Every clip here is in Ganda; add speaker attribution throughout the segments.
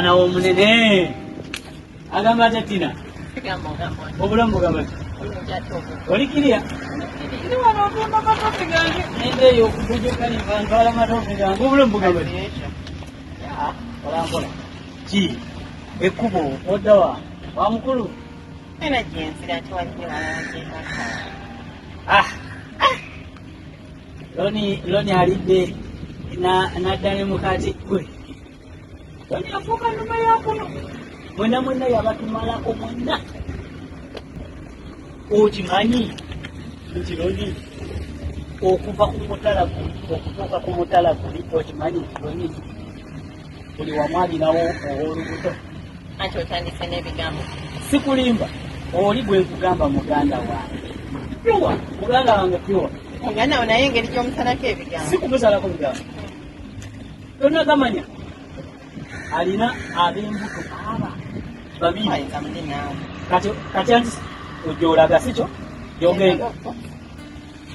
Speaker 1: mwana w'omunene agamba tatina obulamu bugamba olikirya wano ogenda matoke gange nendeeyo okugejekaliva ntwala matoke gange obulamu bugamba olampola ki ekkubo oddawa wa mukulu loni alidde nadda ne mukati gwe loni afuuka nnuma yakuno mwena yabatumalako mwena okimanyi nti loni okuva ku mutala guli okutuuka ku mutala guli okimanyi nti loni buli wamwalirawo ow'olubuto
Speaker 2: anti otandise n'ebigambo
Speaker 1: sikulimba oli bwe nkugamba muganda wange pyuwa muganda wange pyuwa
Speaker 2: muganda wo naye engeri gy'omusalako ebigambo
Speaker 1: sikumusalako bigambo tonna gamanya alina ab'embuto babiri kati anti ojolaga sikyo gyogenda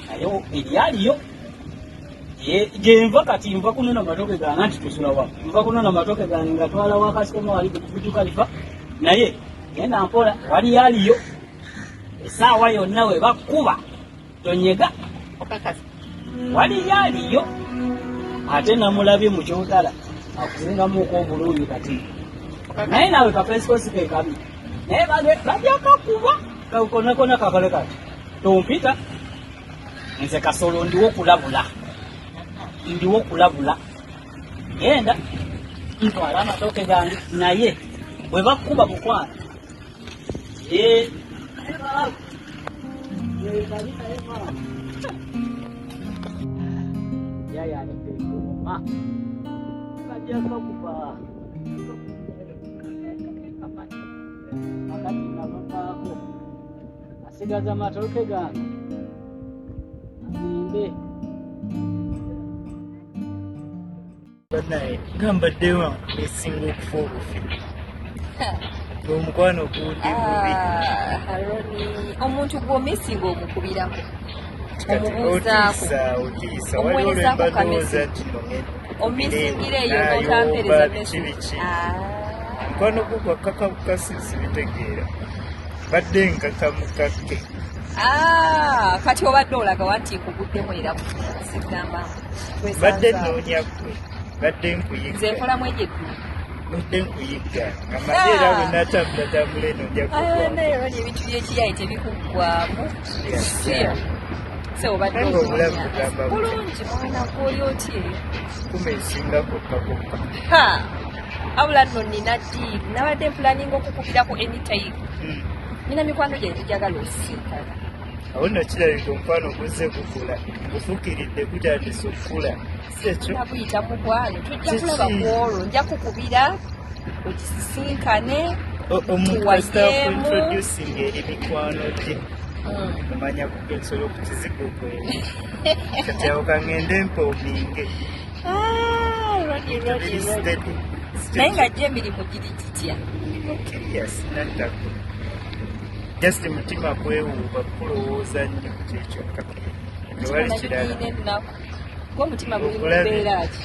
Speaker 1: naye eryaliyo gyenva kati nva kunona matoke gange anti tusulawa nva kunona matoke gange nga twala wakasitoma wali kutujuka naye genda mpola wali aliyo esaawa yonna we bakuba tonyega wali aliyo ate namulabye mu kyotala akusingamuko obulungi kati naye nawe kapesikosi ke kabi naye bajja kakuba kakonakona kakole kati tompita nze kasolo ndiwo kulabula genda ntwala amatoke gange naye bwe bakuba mukwano yayaniteekoma kajakakuba akati nabavaako asigaza amatoke gange aminde
Speaker 3: banaye gambaddewa esinga okufa obufi omukwano gundi bubi
Speaker 2: omuntu gw'omisinga omukubirako
Speaker 3: omubuuzaako omuwerezaako kamesi
Speaker 2: omisingira eyo n'otampereza
Speaker 3: biki mukwano gwo gwakaka bukasisi bitegeera badde nkakamukakke
Speaker 2: kati obadde olagawa nti nkuguddemu era sigamba
Speaker 3: badde nnoonya ggwe badde nkuyigga
Speaker 2: nze nkolamu egyeddu
Speaker 3: badde nkuyigga amaze era bwe natambula eno nja
Speaker 2: naye olwali ebintu byekiyayi tebikuggwamu se obadde
Speaker 3: obulamu bugamba
Speaker 2: bulungi mwana gwoli otye
Speaker 3: kuma esinga kokka
Speaker 2: abula nno nina ddiiru nabadde mpulaninga okukubirako anytime nina mikwano gye njagala osisinkana
Speaker 3: awo nno kirabika omukwano guzze gukula gufukiridde gutandise okukula sekyo
Speaker 2: naguyita mukwano tujja kulaba kwolwo nja kukubira okisisinkane
Speaker 3: omuintroducing eri mikwano gye omanya kugensobola okukiziga okweri kati awo kaŋŋende mpoominge
Speaker 2: naye nga gye emirimu giri gitya
Speaker 3: naddako just mutima kwewuuba kulowooza nnyo kyekyo tewali kirala
Speaker 2: ennaku gwomutima guli mubeera ki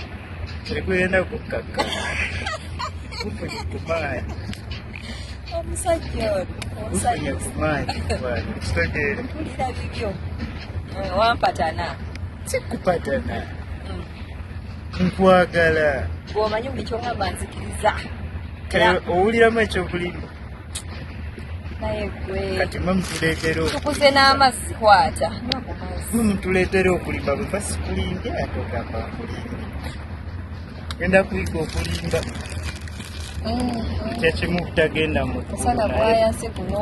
Speaker 3: teguyenda kukakka gufunye ku maanyi
Speaker 2: omusajja
Speaker 3: gufunye ku maanyi kitegeere
Speaker 2: mpulira bibyo wampatana
Speaker 3: sikupatana nkwagala
Speaker 2: bw'omanyi buli kyoŋŋamba nzikiriza
Speaker 3: owuliramu ekyobulimu
Speaker 2: naye gwe
Speaker 3: kati mwe mutuleetera
Speaker 2: tukuze n'amazzi kwata
Speaker 3: mwe mutuleetera okulimba bwe basikulimbye ate ogamba nkulimbe genda kuyiga okulimba kyekimu butagenda
Speaker 2: musana gwayase guno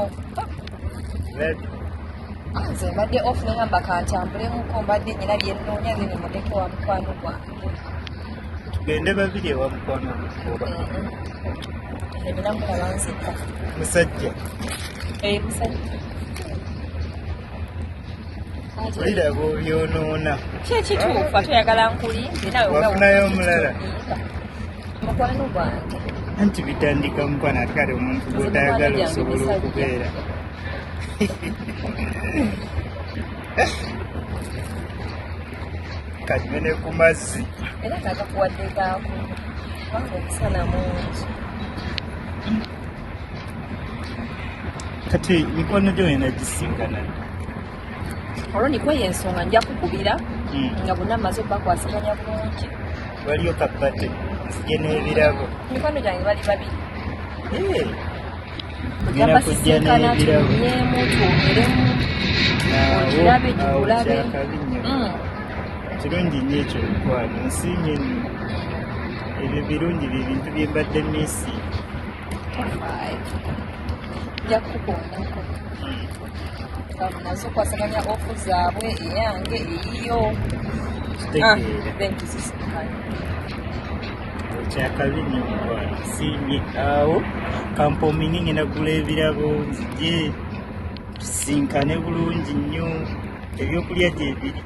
Speaker 2: nze mbadde ofu nengamba kantambulemuko mbadde nyina byennoonya ze nemuteke wa mukwano gwange
Speaker 3: tugende babiri ewa mukwano gukoba
Speaker 2: ebina mulaba nzekka
Speaker 3: musajja
Speaker 2: musajja
Speaker 3: oliraba obyonoona
Speaker 2: kyekituufu ate oyagala nkulimbe nawe
Speaker 3: wafunayo omulala
Speaker 2: mukwano gwange
Speaker 3: anti bitandika mukwano ate kale omuntu gwotayagala osobola okubeera kanyene ku mazzi
Speaker 2: era kagakuwadde gaako kubanga okusana mungi
Speaker 3: Kati mikono gyo enagisinkana.
Speaker 2: Olwo nikweyo ensonga nja kukubira nga bonna amaze bakwasaganya bulungi.
Speaker 3: Waliyo kapate nzije n'ebirabo.
Speaker 2: Mikono gyange bali babiri.
Speaker 3: Genda kujja n'ebirabo.
Speaker 2: Tunyemu, twogeremu, okirabe gikulabe.
Speaker 3: Kirungi nnyo ekyo mukwano, nsiimye nno. Ebyo birungi bye bintu bye mbadde miisi.
Speaker 2: Nja kukukoonako. Nazo kwasaganya ofu zaabwe eyange eyiyo. Then tuzisinkane.
Speaker 3: Kyakabi nnyo mukwano, nsiimye awo kampomingi ngenda kugula ebirabo nzije tusinkane bulungi nnyo. Ebyokulya gye biri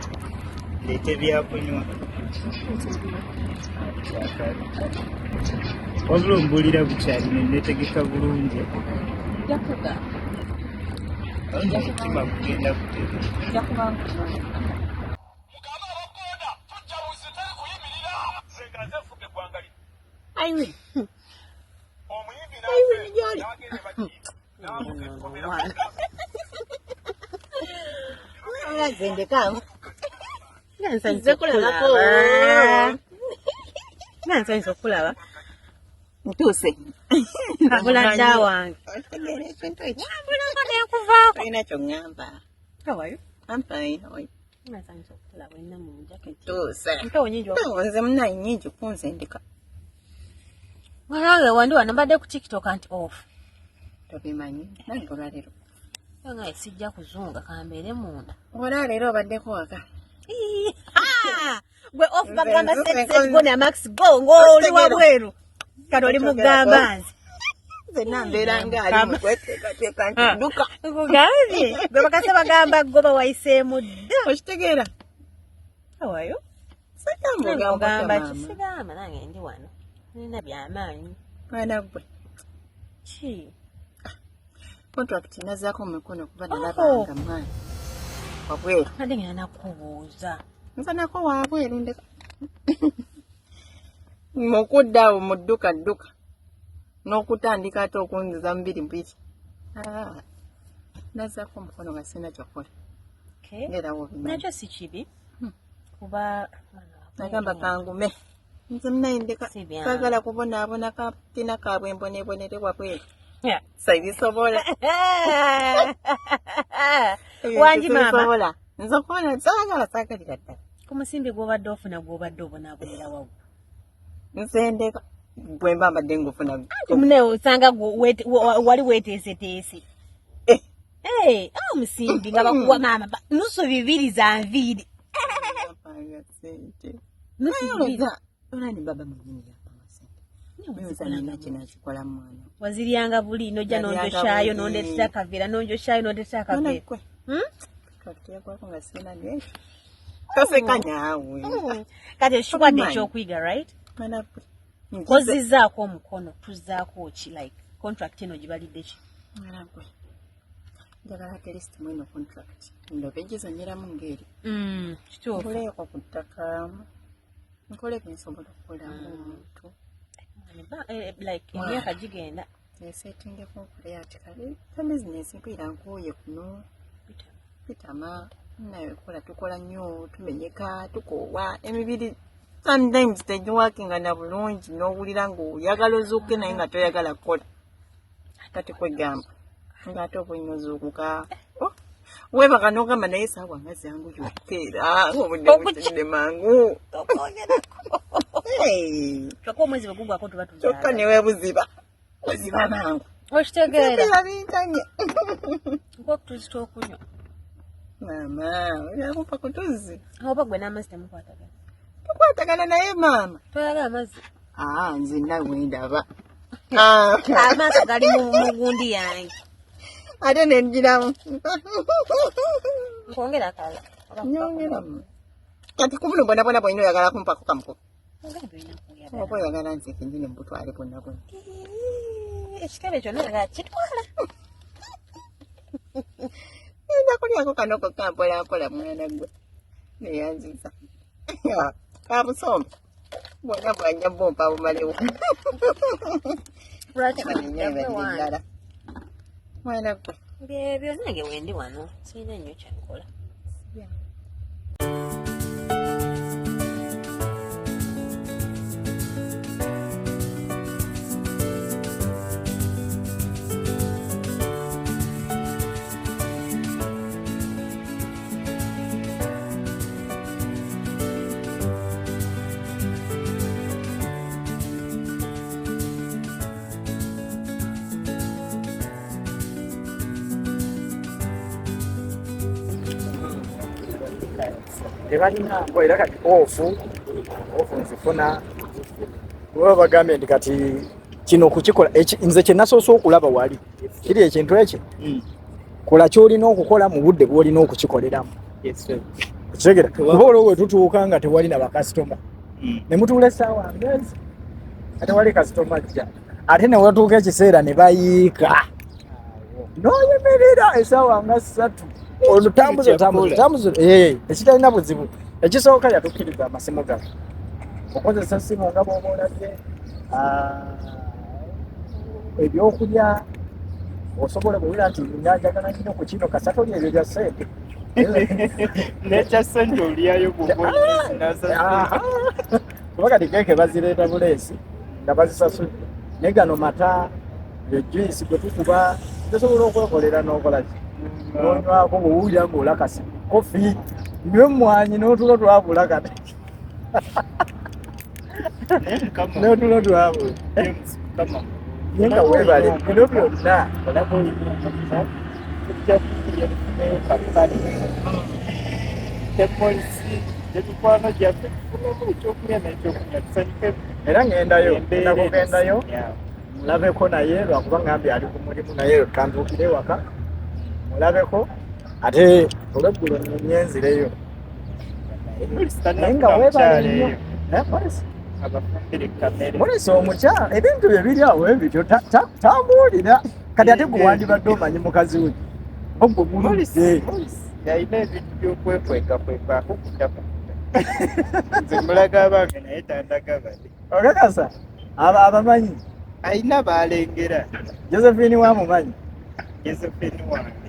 Speaker 3: leeta ebyakunywa. Kyakabi wabula ombuulira bukyali neneetegeka bulungi.
Speaker 2: Njakuga.
Speaker 3: Omutima gugenda kutera.
Speaker 2: Njakuba
Speaker 4: Aiwe. Jolly. Zende kama. Nze kulaba. Nanze nzokulaba. Ntuse. Abula dawange. Tegere kintu ekyo. Abula kade kuvaako. Ina kyo ngamba. How are you? I'm fine. How are you? Nanze nzokulaba ina mu jacket. Ntuse. Nto nyingi. Nze mna nyingi kunzendeka.
Speaker 2: Walawe wandi wanambadde ku TikTok anti off.
Speaker 4: Tobimanyi. Nange olwaleero.
Speaker 2: Nga esijja kuzunga kambeere munda.
Speaker 4: Olwaleero obaddeko waka.
Speaker 2: Gwe off bagamba set go na Max go ng'oli wabweru. Kano oli mugamba nze.
Speaker 4: Nze nambeera ng'ali mu kweteekateeka nkiduka.
Speaker 2: Nkugambye. Gwe bakase bagamba goba wayiseemu dda.
Speaker 4: Okitegeera?
Speaker 2: How are you?
Speaker 4: Sagamba
Speaker 2: kisigamba nange ndi wano. Nina byamaanyi.
Speaker 4: Mwana gwe.
Speaker 2: Ki?
Speaker 4: Contract nazaako mu mikono kuba nalabanga mwana. Wabweru.
Speaker 2: Nadde ngenda nakubuuza.
Speaker 4: Nfanako wabweru ndeka. Mukuddawo mu dduka n'okutandika ate okunziza mbiri. Nazaako omukono nga sina kyokola. Ngerawo bimanyi.
Speaker 2: Nakyo si kibi. Kuba
Speaker 4: nagamba kangume. Nze mnayindeka kagala kubonaabona katina kaabwe mbonebonere wabweru. Sayisobola.
Speaker 2: Wangi mama.
Speaker 4: Nzokola saagalira ddala.
Speaker 2: Ku musimbi gw'obadde ofuna gw'obadde obonaabonera wabwo.
Speaker 4: Nsendeka bwe mba mbadde ngufuna.
Speaker 2: Mune osanga wali weeteeseteese. Omusimbi nga bakuwa maama nusu 2 za nviiri.
Speaker 4: Olani baba mwenyewe yapanga sente. Mimi sana kinachikola mwana.
Speaker 2: Waziryanga buli nojja nonjoshayo nondetera kavera nonjoshayo nondetera kavera.
Speaker 4: Katia kwako nga sina ngeshi. Kaseka nyawe.
Speaker 2: Kati shukwadde ekyokuyiga right?
Speaker 4: Mana
Speaker 2: kozizaako omukono tuzaako ki like contract eno gibalidde ki?
Speaker 4: Mana kwe. Njagala at least mweno contract. Ndobegiza nyiramu ngeri.
Speaker 2: Kituufu.
Speaker 4: Nkoleeko ku ttaka. Nkole kinsobola okukola omuntu.
Speaker 2: Like emyaka gigenda.
Speaker 4: Nesetingeko nkole ati kale business mpira nkuye kuno. Pitama nayo kola tukola nnyo tumenyeka tukowa emibiri sometimes tejiwaking na bulungi n'owulira ng'oyagala ozuuke naye nga toyagala kukola. Kati kwegamba ng'ate obunyozuukuka webaka n'ogamba naye saawa nga zangu yokeera obudde butidde mangu
Speaker 2: kyokka omwezi bwe gugwako tuba tuzaala
Speaker 4: kyokka ne weebuziba oziba mangu
Speaker 2: okitegeera
Speaker 4: bintanye
Speaker 2: nk'okutuzita okunywa
Speaker 4: mama oyakupa kutuzi
Speaker 2: oba gwe n'amazzi temukwatagana
Speaker 4: tukwatagana naye maama
Speaker 2: toyagala amazzi
Speaker 4: nze nawe ndaba
Speaker 2: amaaso gali mu gundi yange
Speaker 4: ate nenjiramu
Speaker 2: nkwongera akala
Speaker 4: nyongeramu kati kubuno bwona bwina oyagala kumpako kamuko oba oyagala nze kenyini mbutwale bwonna bwonna
Speaker 2: ekitebe kyonna oyagala kitwala
Speaker 4: enda kulyako kanoko kampolampola mwana gwe neyanziza kabusombe bwonna bwanja bompa bumalewo lwaki banenya ebendala mwana gwe
Speaker 2: byebyo nange wendi wano sirina nnyo kyakola.
Speaker 5: tebalina era kati ofu nzifuna bwe bagambye nti kati kino kukikola nze kye nasoose okulaba wali kiri ekintu ekyo kola kyolina okukola mu budde bwolina okukikoleramu kitegera kuba olwo we tutuuka nga tewali na bakasitoma ne mutuula essaawa ngezi ate wali kasitoma jja ate ne watuuka ekiseera ne bayiika n'oyemerera essaawa nga 3 otambuza ekitalina buzibu ekisooka yatukkiriza amasimu gano okozesa simu nga bw'oba olabye ebyokulya osobola kuwulira nti njagala nnyo ku kino kasatoli ebyo bya ssente
Speaker 3: nekya ssente olyayo
Speaker 5: kuba kati keeke bazireeta buleesi nga bazisasudde ne gano mata ejuyisi gwe tukuba tosobola okwekolera n'okolaki n'onywako bwewulira ng'olakasi kofi nywe mwanyi n'otulo twabula kati n'otulo twabula naye nga weebale bino byonna
Speaker 3: emikwano gyaffe tufunemu ekyokulya n'ekyokunywa tusanyuke
Speaker 5: era ngendayo nakugendayo mulabeko naye lwakuba ngambye ali ku mulimu naye kantuukire waka mulabeko ate olweggulo nyenzireyo naye nga weebale nnyo mulisi omukyala ebintu bye biri awo ebityo tambuulira kati ate gwe wandibadde omanyi mukazi we ogwe mulise
Speaker 3: yalina ebintu byokwekwekakwekako kutakuta nze mulaga abange naye tandaga bade
Speaker 5: okakasa abamanyi
Speaker 3: alina balengera
Speaker 5: josephine wamumanyi
Speaker 3: Josephine wange